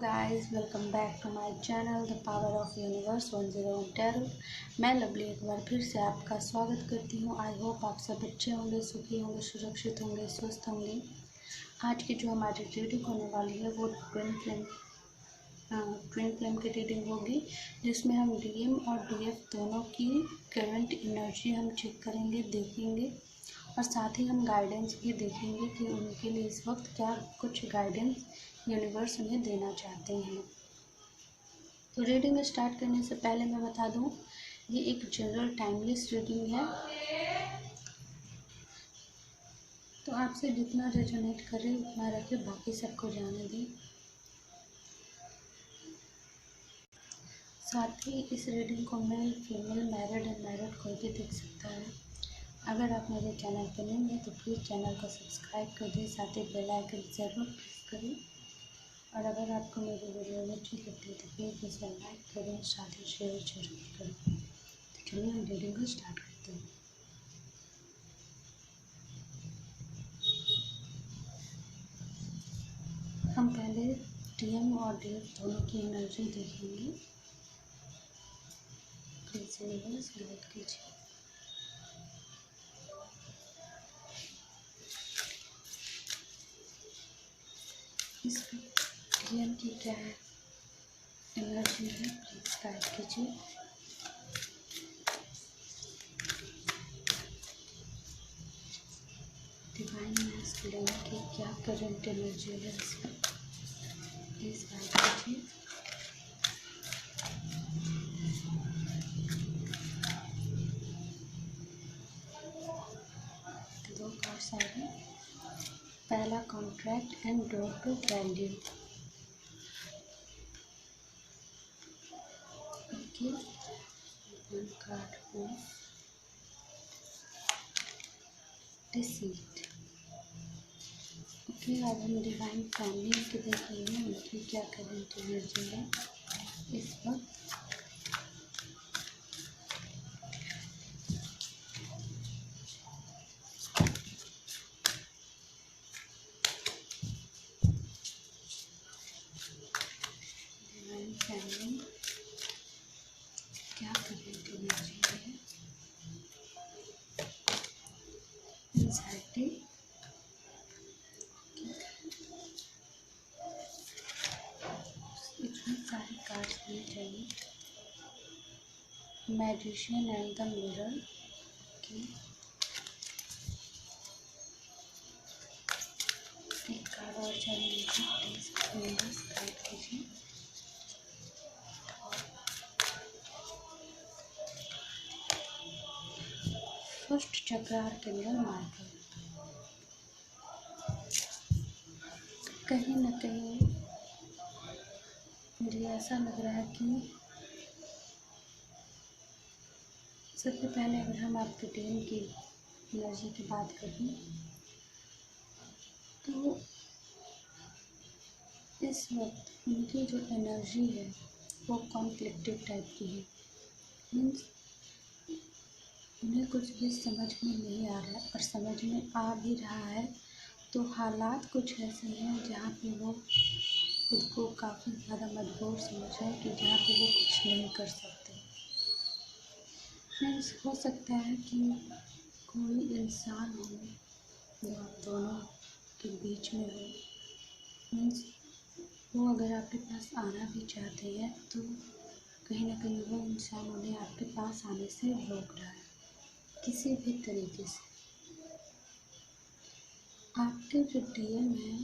Guys, welcome back to my channel the power of universe 101 tarot. मैं लवली एक बार फिर से आपका स्वागत करती हूँ। आई होप आप सब अच्छे होंगे, सुखी होंगे, सुरक्षित होंगे, स्वस्थ होंगे। आज की जो हमारी रीडिंग होने वाली है वो ट्विन फ्लेम की रीडिंग होगी, जिसमें हम डीएम और डीएफ दोनों की करंट एनर्जी हम चेक करेंगे, देखेंगे और साथ ही हम गाइडेंस भी देखेंगे कि उनके लिए इस वक्त क्या कुछ गाइडेंस यूनिवर्स उन्हें देना चाहते हैं। तो रीडिंग स्टार्ट करने से पहले मैं बता दूं, ये एक जनरल टाइमलेस रीडिंग है, तो आपसे जितना रेजोनेट करे उतना रखे, बाकी सबको जाने दें। साथ ही इस रीडिंग को मेल, फीमेल, मैरिड, अनमैरिड कोई भी देख सकता है। अगर आप मेरे चैनल पर नहीं हैं तो प्लीज़ चैनल को सब्सक्राइब कर दें, साथ ही बेल आइकन ज़रूर प्रेस करें। और अगर आपको मेरी वीडियो अच्छी लगती है तो प्लीज़ इसे लाइक करें, साथ ही शेयर जरूर करें। तो चलिए हम रीडिंग को स्टार्ट करते हैं। हम पहले डीएम और डीएफ दोनों की एनर्जी देखेंगे। प्लीज़ यूनिवर्स गाइड कीजिए। इस डीएम की क्या है एनर्जी है, प्लीज़ गाइड कीजिए। डिवाइन मैस्कुलिन की क्या करंट एनर्जी है इसमें, प्लीज़ गाइड कीजिए। दो कार्ड्स आ रहे हैं। पहला contract and door to value. Okay, one card हो डिसीट। ओके, अब हम डिवाइन फैमिली के देखेंगे उनकी क्या करंट एनर्जी है इस वक्त। डिवाइन फैमिली क्या करंट एनर्जी है, एंजाइटी, इतने सारे कार्ड्स मिल चाहिए। मैजिशियन एंड द मिरर की एक कार्ड और चाहिए मुझे, प्लीज यूनिवर्स गाइड कीजिए। फर्स्ट चक्र आर्कैंगल माइकल। कहीं ना कहीं मुझे ऐसा लग रहा है कि सबसे पहले अगर हम आपके टीम की एनर्जी की बात करें तो इस वक्त उनकी जो एनर्जी है वो कॉन्फ्लिक्टिव टाइप की है। मीन्स उन्हें कुछ भी समझ में नहीं आ रहा है, और समझ में आ भी रहा है तो हालात कुछ ऐसे हैं जहाँ पे वो खुद को काफ़ी ज़्यादा मजबूर समझ रहे हैं कि जहाँ पे वो कुछ नहीं कर सकते। मीन्स हो सकता है कि कोई इंसान हो जो आप दोनों के बीच में हो। मीन्स वो अगर आपके पास आना भी चाहते हैं तो कहीं ना कहीं वो इंसान उन्हें आपके पास आने से रोक रहा है किसी भी तरीके से। आपके जो डीएम हैं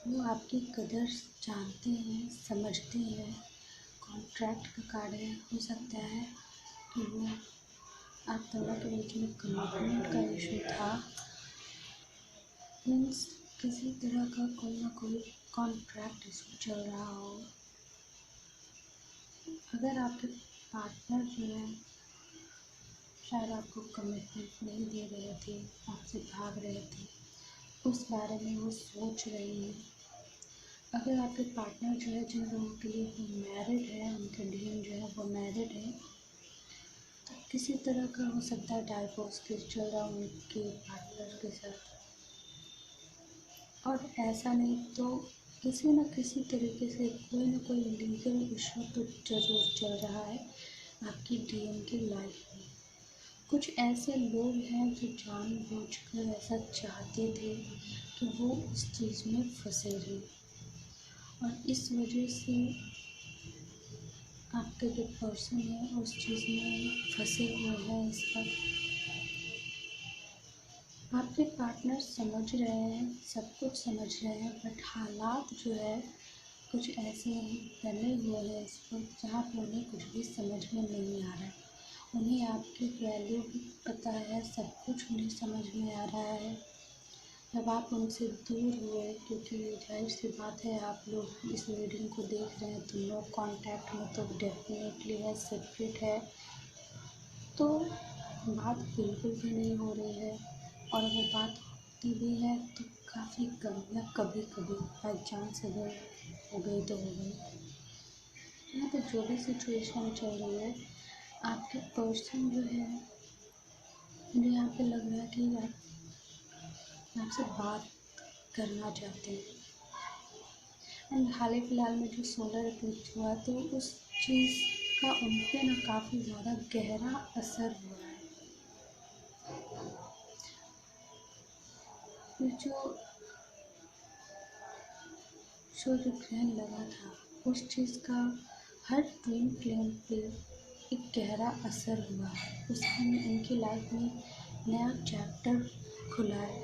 वो आपकी कदर जानते हैं, समझते हैं। कॉन्ट्रैक्ट का कार्ड है, हो सकता है कि वो आप दोनों के बीच में कमिटमेंट का इशू था। मीन्स किसी तरह का कोई ना कोई कॉन्ट्रैक्ट इशू चल रहा हो। अगर आपके पार्टनर जो है शायद आपको कमिटमेंट नहीं दे रहे थे, आपसे भाग रहे थे, उस बारे में वो सोच रही है। अगर आपके पार्टनर जो है, जिन लोगों के लिए वो मैरिड है, उनके डीएम जो है वो मैरिड है, तो किसी तरह का हो सकता है डाइवोर्स केस चल रहा उनके पार्टनर के साथ। और ऐसा नहीं तो किसी न किसी तरीके से कोई ना कोई लीगल इशू तो जरूर चल रहा है आपकी डीएम की लाइफ में। कुछ ऐसे लोग हैं जो जानबूझकर ऐसा चाहते थे कि वो उस चीज़ में फंसे रहें, और इस वजह से आपके जो पर्सन है उस चीज़ में फंसे हुए हैं। इस वक्त आपके पार्टनर समझ रहे हैं, सब कुछ समझ रहे हैं, बट हालात जो है कुछ ऐसे बने हुए हैं इस वक्त जहाँ पर उन्हें कुछ भी समझ में नहीं आ रहा है। उन्हें आपकी वैल्यू भी पता है, सब कुछ उन्हें समझ में आ रहा है। जब आप उनसे दूर हुए, क्योंकि जाहिर सी बात है आप लोग इस रीडिंग को देख रहे हैं तो नो कांटेक्ट में तो डेफिनेटली है, सेपरेट है, तो बात बिल्कुल भी नहीं हो रही है। और अगर बात होती भी है तो काफ़ी कम या कभी कभी बाई चांस अगर हो गई तो हो गई। यहाँ पर जो भी सिचुएशन चल रही है, आपके पर्सन जो है, मुझे यहाँ पे लग रहा है कि आप आपसे बात करना चाहते हैं। एंड हाल ही फिलहाल में जो सोलर इक्लिप्स हुआ तो उस चीज़ का उन पे ना काफ़ी ज़्यादा गहरा असर हुआ है। जो सूर्य ग्रहण लगा था उस चीज़ का हर ट्विन फ्लेम पे एक गहरा असर हुआ है। उसमें उनकी लाइफ में नया चैप्टर खुला है।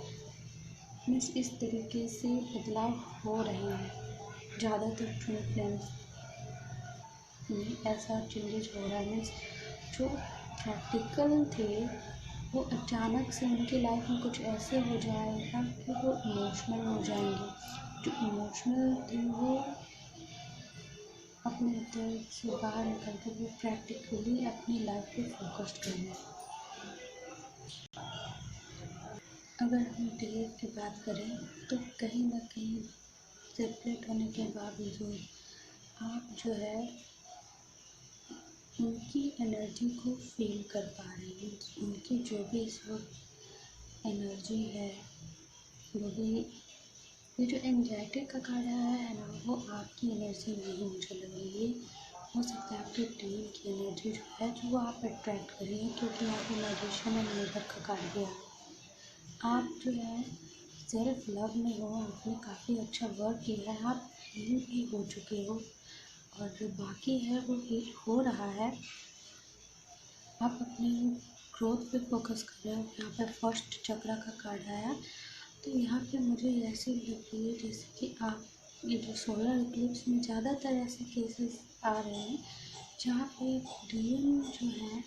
मीन्स इस तरीके से बदलाव हो रहे हैं। ज़्यादातर ट्विन फ्लेम्स में ऐसा चेंजेस हो रहा है। मीन्स जो प्रैक्टिकल थे वो अचानक से उनकी लाइफ में कुछ ऐसे हो जाएगा कि वो इमोशनल हो जाएंगे। जो इमोशनल थे वो अपने दर्द से बाहर निकल कर वो प्रैक्टिकली अपनी लाइफ पे फोकस करें। अगर हम डीएफ की बात करें तो कहीं ना कहीं सेपरेट होने के बावजूद आप जो है उनकी एनर्जी को फील कर पा रहे हैं। उनकी जो भी इस वक्त एनर्जी है, वो भी ये जो एंजाइटी का कार्ड आया है ना, वो आपकी एनर्जी नहीं मुझे लग रही है। हो सकता है आपकी टीम की एनर्जी जो है जो वो आप अट्रैक्ट करिए, क्योंकि यहाँ पे मैजिशियन और मिरर का कार्ड गया। आप जो है सेल्फ लव में हो, आपने काफ़ी अच्छा वर्क किया है, आप हील भी हो चुके हो, और जो बाकी है वो हील हो रहा है। आप अपने ग्रोथ पे फोकस कर रहे हो। यहाँ पे फर्स्ट चक्र का कार्ड आया, तो यहाँ पे मुझे ऐसे लग रही है जैसे कि आप ये जो सोलर इक्लिप्स में ज़्यादातर ऐसे केसेस आ रहे हैं जहाँ पे डीएम जो है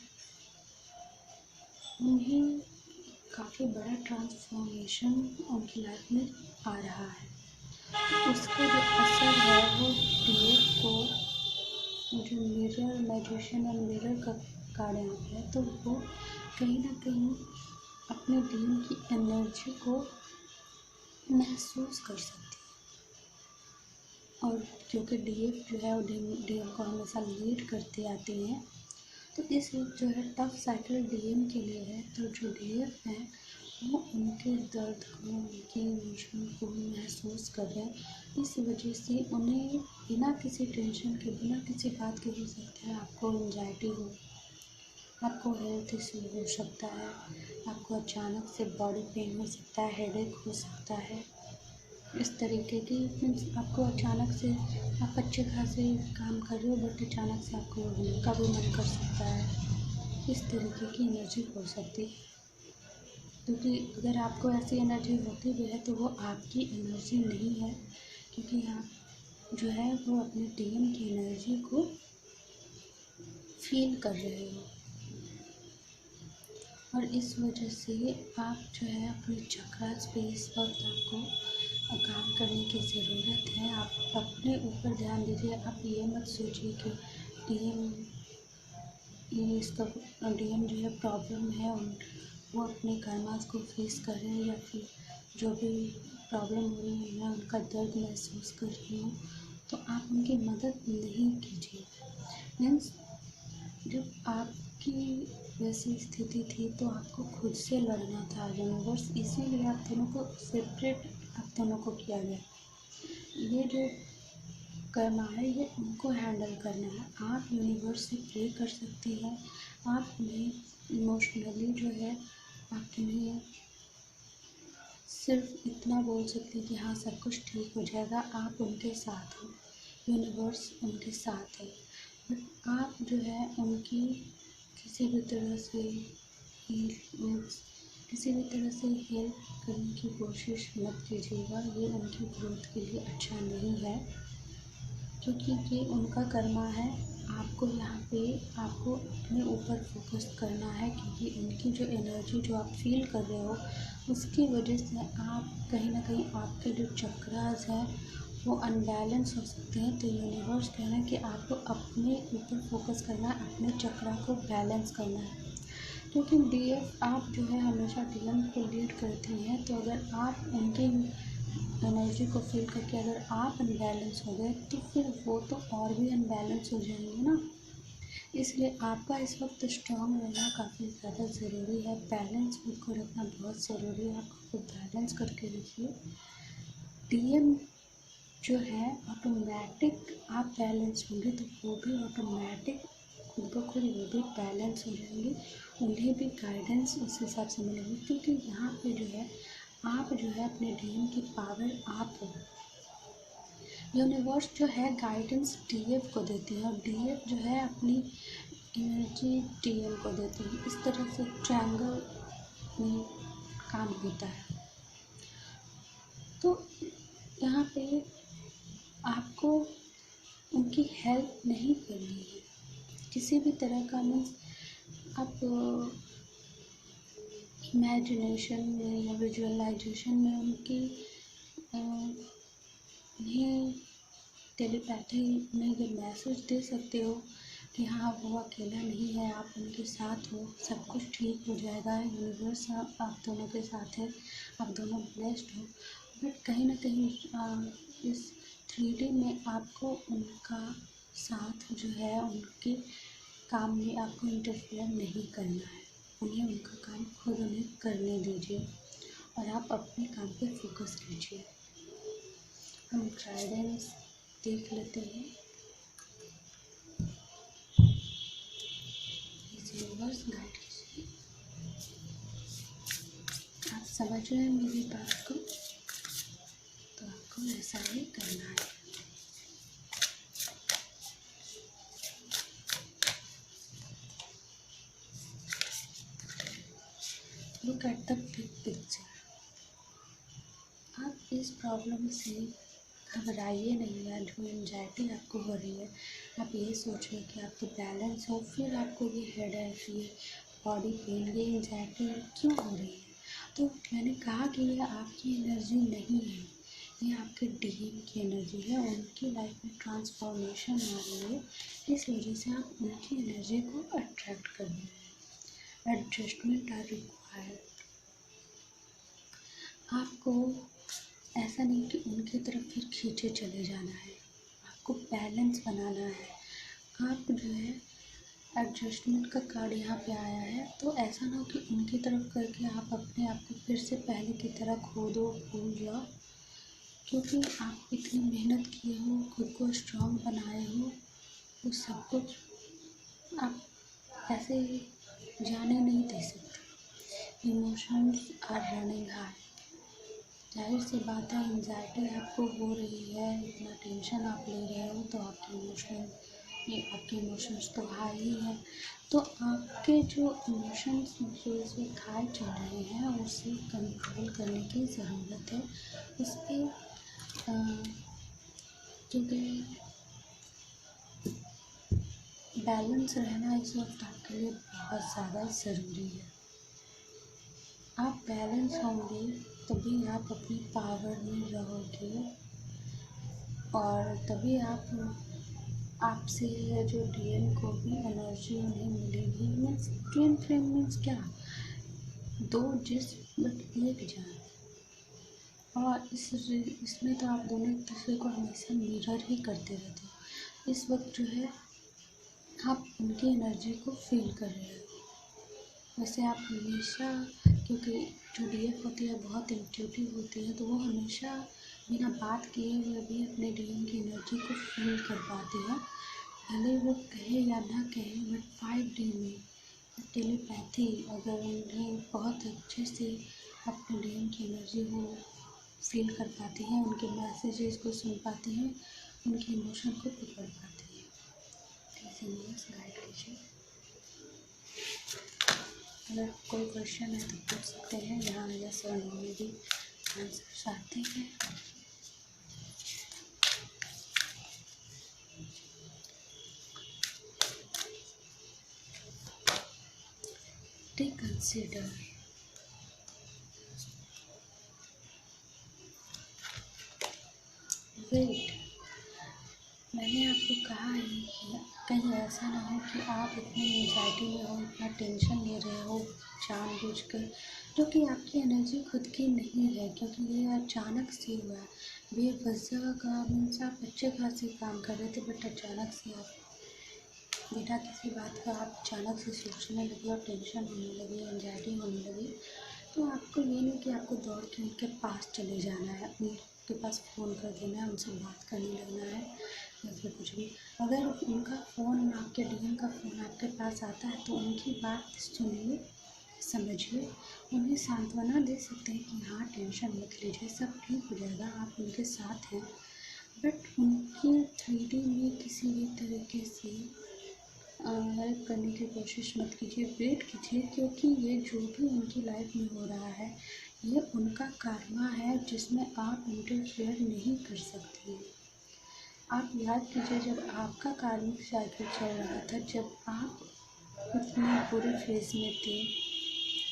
उन्हें काफ़ी बड़ा ट्रांसफॉर्मेशन उनकी लाइफ में आ रहा है। तो उसका जो असर है वो डीएम को, जो मिरर मैजिशियन और मिरर का कार्ड यहाँ पे है, तो वो कहीं ना कहीं अपने डीएम की एनर्जी को महसूस कर सकती है। और क्योंकि डीएफ जो है वो डीएम को हमेशा लीड करते आते हैं, तो इस जो है टफ साइकिल डीएम के लिए है। तो जो डीएफ हैं वो उनके दर्द को, उनके इमोशन को महसूस कर रहे हैं। इस वजह से उन्हें बिना किसी टेंशन के, बिना किसी बात के, हो सकता है आपको एंजाइटी हो, आपको हेल्थ इशू हो सकता है, आपको अचानक से बॉडी पेन हो सकता है, हेडेक हो सकता है, इस तरीके की। मीन्स आपको अचानक से, आप अच्छे खासे काम कर रहे हो बट अचानक से आपको रोने का भी मन कर सकता है। इस तरीके की एनर्जी हो सकती है, क्योंकि अगर आपको ऐसी एनर्जी होती भी है तो वो आपकी एनर्जी नहीं है, क्योंकि आप जो है वो अपने डीएम की एनर्जी को फील कर रहे हो। और इस वजह से आप जो है अपने चक्रास पे इस वक्त आपको काम करने की ज़रूरत है। आप अपने ऊपर ध्यान दीजिए। आप ये मत सोचिए कि डीएम ये इसका डीएम जो है प्रॉब्लम है, वो अपने कर्मास को फेस कर रहे हैं, या फिर जो भी प्रॉब्लम हो रही है मैं उनका दर्द महसूस कर रही हूँ, तो आप उनकी मदद नहीं कीजिए। मीन्स जब आपकी वैसी स्थिति थी तो आपको खुद से लड़ना था यूनिवर्स, इसीलिए आप दोनों को सेपरेट, आप दोनों को किया गया। ये जो करना है ये उनको हैंडल करना है। आप यूनिवर्स से प्रे कर सकती हैं, आप उन्हें इमोशनली जो है आप उन्हें सिर्फ इतना बोल सकती हैं कि हाँ सब कुछ ठीक हो जाएगा, आप उनके साथ हो, यूनिवर्स उनके साथ है। बट आप जो है उनकी किसी भी तरह से किसी भी तरह से हेल्प करने की कोशिश मत कीजिएगा, ये उनकी ग्रोथ के लिए अच्छा नहीं है, क्योंकि ये उनका कर्मा है। आपको यहाँ पे आपको अपने ऊपर फोकस करना है, क्योंकि उनकी जो एनर्जी जो आप फील कर रहे हो उसकी वजह से आप कहीं ना कहीं आपके जो चक्रास हैं वो अनबैलेंस हो सकते हैं। तो यूनिवर्स कह रहा है कि आपको अपने ऊपर फोकस करना है, अपने चक्रा को बैलेंस करना है, क्योंकि डीएफ आप जो है हमेशा डीएम को लीड करती हैं। तो अगर आप उनके एनर्जी को फील करके अगर आप अनबैलेंस हो गए तो फिर वो तो और भी अनबैलेंस हो जाएंगे ना। इसलिए आपका इस वक्त स्ट्रॉन्ग रहना काफ़ी ज़्यादा ज़रूरी है, बैलेंस खुद को रखना बहुत ज़रूरी है। आप खुद को बैलेंस करके रखिए। डीएम जो है ऑटोमेटिक आप बैलेंस होंगे तो वो भी ऑटोमेटिक खुद ब खुद वो भी बैलेंस हो जाएंगे, उन्हें भी गाइडेंस उस हिसाब से मिलेगी, क्योंकि यहाँ पे जो है आप जो है अपने डीएम की पावर आप हो। यूनिवर्स जो है गाइडेंस डीएफ को देती है और डीएफ जो है अपनी एनर्जी डीएम को देती है। इस तरह से ट्रायंगल में काम होता है। तो यहाँ पे आपको उनकी हेल्प नहीं करनी है किसी भी तरह का। मीन्स आप इमेजिनेशन में या विजुअलाइजेशन में उनकी उन्हें टेलीपैथी में ये मैसेज दे सकते हो कि हाँ वो अकेला नहीं है, आप उनके साथ हो, सब कुछ ठीक हो जाएगा, यूनिवर्स आप दोनों के साथ है, आप दोनों ब्लेस्ड हो। बट कहीं ना कहीं इस 3D में आपको उनका साथ जो है उनके काम में आपको इंटरफेयर नहीं करना है, उन्हें उनका काम खुद उन्हें करने दीजिए और आप अपने काम पे फोकस कीजिए। हम गाइडेंस देख लेते हैं। यूनिवर्स गाइड कीजिए। आप समझ रहे हैं मेरी बात को, तो आपको ऐसा ही करना है। Look at the big picture. आप इस प्रॉब्लम से घबराइए नहीं यार, जो एंजाइटी आपको हो रही है, आप ये सोचिए कि आपको बैलेंस हो, फिर आपको ये हेडेक, ये बॉडी पेन, ये एंजाइटी क्यों हो रही है। तो मैंने कहा कि ये आपकी एनर्जी नहीं है, ये आपके डीएम की एनर्जी है, उनकी लाइफ में ट्रांसफॉर्मेशन आ रही है, इस वजह से आप उनकी एनर्जी को अट्रैक्ट कर रहे हैं। Adjustment are required. आपको ऐसा नहीं कि उनकी तरफ फिर खींचे चले जाना है, आपको बैलेंस बनाना है। आप जो है एडजस्टमेंट का कार्ड यहाँ पे आया है, तो ऐसा ना हो कि उनकी तरफ करके आप अपने आप को फिर से पहले की तरह खो दो, भूल जाओ, क्योंकि आप इतनी मेहनत किए हो, खुद को स्ट्रॉन्ग बनाए हो, वो सब कुछ आप ऐसे जाने नहीं दे सकते। Emotions are running high. जाहिर सी बात है एंजाइटी आपको हो रही है, इतना टेंशन आप ले रहे हो, तो आपके इमोशंस तो हाई ही है। तो आपके जो इमोशंस जो इस वक्त हाई चल रहे हैं उसे कंट्रोल करने की ज़रूरत है। उस पर क्योंकि बैलेंस रहना इस वक्त आपके लिए बहुत ज़्यादा ज़रूरी है। आप बैलेंस होंगे तभी आप अपनी पावर में रहोगे और तभी आप आपसे जो डीएम को भी एनर्जी उन्हें मिलेगी। मीन्स ट्विन फ्लेम मीन्स क्या, दो जिस्म बट एक जान। और इसमें तो आप दोनों एक दूसरे को हमेशा मिरर ही करते रहते हो। इस वक्त जो है आप उनकी एनर्जी को फील कर रहे हो। वैसे आप हमेशा, क्योंकि जो डीएफ होती है बहुत इंट्यूटिव होती है, तो वो हमेशा बिना बात किए हुए भी अपने डीएम की एनर्जी को फील कर पाती है। भले वो कहे या ना कहे, बट 5D में टेलीपैथी अगर उन्हें बहुत अच्छे से अपने डीएम की एनर्जी को फील कर पाती हैं, उनके मैसेजेस को सुन पाती हैं, उनके इमोशन को पकड़ पाती हैं। प्लीज़ यूनिवर्स गाइड कीजिए। अगर कोई क्वेश्चन है तो पूछ सकते हैं, यहाँ यस और नो में भी आंसर आते हैं। Reconsider. वेट, मैंने आपको कहा है कि कहीं ऐसा ना हो कि आप इतनी एंजाइटी में हो, इतना टेंशन ले रहे हो जानबूझकर, जो कि आपकी एनर्जी खुद की नहीं है, क्योंकि ये अचानक से हुआ है। बेवजह का मीन्स आप अच्छे खासे काम कर रहे थे, बट अचानक से आप बिना किसी बात का आप अचानक से सोचने लगे और टेंशन होने लगी, एंजाइटी होने लगी। तो आपको ये नहीं कि आपको दौड़ के उनके पास चले जाना है, उनके पास फ़ोन कर देना है, उनसे बात करने लगना है या फिर कुछ भी। अगर उनका फ़ोन, आपके डीएम का फ़ोन आपके पास आता है तो उनकी बात सुनिए, समझिए, उन्हें सांत्वना दे सकते हैं कि हाँ टेंशन मत लीजिए, सब ठीक हो जाएगा, आप उनके साथ हैं। बट उनकी 3D में किसी भी तरीके से हेल्प करने की कोशिश मत कीजिए, वेट कीजिए, क्योंकि ये जो भी उनकी लाइफ में हो रहा है ये उनका कर्मा है जिसमें आप इंटरफेयर नहीं कर सकती। आप याद कीजिए, जब आपका कार्मिक साइकिल चल रहा था, जब आप उतने बुरे फेज में थे,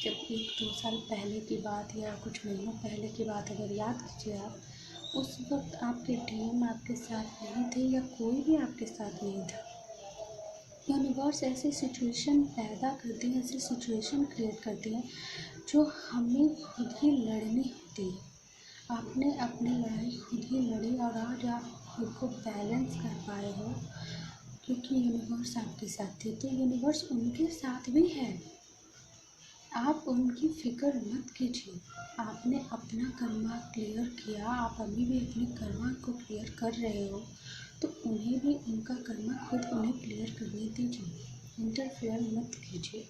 जब 1-2 साल पहले की बात या कुछ महीनों पहले की बात अगर याद कीजिए आप, उस वक्त आपके डीएम आपके साथ नहीं थे या कोई भी आपके साथ नहीं था। यूनिवर्स ऐसी सिचुएशन पैदा करती है, ऐसी सिचुएशन क्रिएट करती है जो हमें खुद ही लड़नी होती है। आपने अपनी लड़ाई खुद ही लड़ी और आज आप खुद को बैलेंस कर पाए हो, क्योंकि यूनिवर्स आपके साथ थे। तो यूनिवर्स उनके साथ भी है, आप उनकी फ़िक्र मत कीजिए। आपने अपना कर्मा क्लियर किया, आप अभी भी अपने कर्मा को क्लियर कर रहे हो, तो उन्हें भी उनका कर्मा खुद उन्हें क्लियर करने दीजिए, इंटरफेयर मत कीजिए।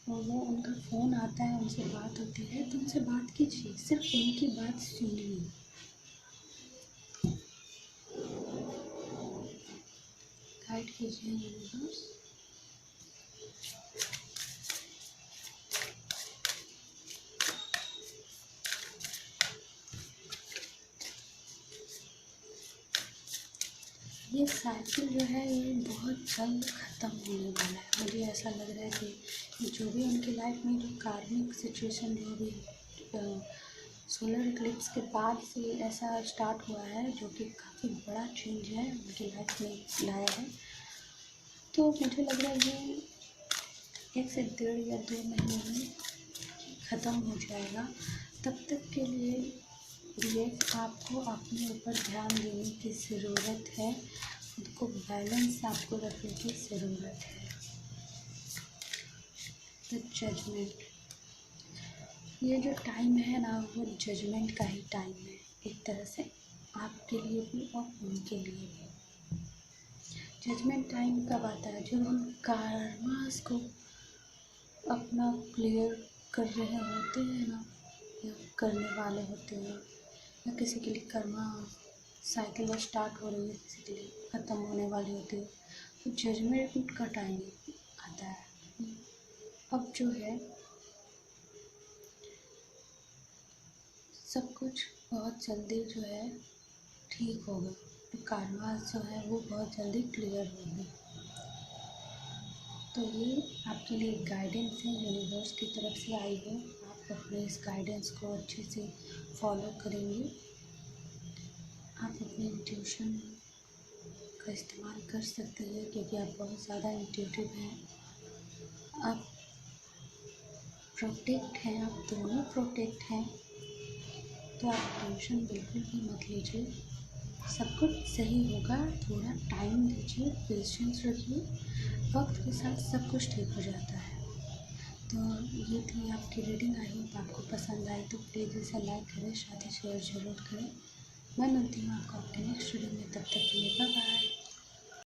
और वो उनका फ़ोन आता है, उनसे बात होती है तो उनसे बात कीजिए, सिर्फ उनकी बात सुनिए। गाइड कीजिए यूनिवर्स। ये साइकिल जो है ये बहुत जल्द ख़त्म होने वाला है। मुझे ऐसा लग रहा है कि जो भी उनकी लाइफ में जो कार्मिक सिचुएशन जो भी सोलर इक्लिप्स के बाद से ऐसा स्टार्ट हुआ है, जो कि काफ़ी बड़ा चेंज है उनकी लाइफ में लाया है। तो मुझे लग रहा है ये 1 से 1.5 या 2 महीने में ख़त्म हो जाएगा। तब तक के लिए ये आपको अपने ऊपर ध्यान देने की ज़रूरत है, खुद को बैलेंस आपको रखने की ज़रूरत है। द जजमेंट, ये जो टाइम है ना, वो जजमेंट का ही टाइम है, एक तरह से आपके लिए भी और उनके लिए भी। जजमेंट टाइम कब आता है? जब हम कर्मास को अपना क्लियर कर रहे होते हैं ना, या करने वाले होते हैं, या किसी के लिए कर्मा साइकिल स्टार्ट हो रही है, किसी के लिए ख़त्म होने वाली होती है, तो जजमेंट का टाइम आता है। अब जो है सब कुछ बहुत जल्दी जो है ठीक होगा, तो कर्मा जो है वो बहुत जल्दी क्लियर होगी। तो ये आपके लिए गाइडेंस है, यूनिवर्स की तरफ से आई है। आप अपने इस गाइडेंस को अच्छे से फॉलो करेंगे। आप अपने इंट्यूशन का इस्तेमाल कर सकते हैं, क्योंकि आप बहुत ज़्यादा इंट्यूटिव हैं। आप प्रोटेक्ट हैं, आप दोनों प्रोटेक्ट हैं, तो आप टेंशन बिल्कुल भी मत लीजिए, सब कुछ सही होगा। थोड़ा टाइम दीजिए, पेशेंस रखिए, वक्त के साथ सब कुछ ठीक हो जाता है। तो ये थी आपकी रीडिंग। आई होप आपको पसंद आई तो प्लीज़ इसे लाइक करें, साथ ही शेयर ज़रूर करें। मैं मिलती हूँ आपको अपने नेक्स्ट वीडियो में, तब तक के लिए बाय बाय।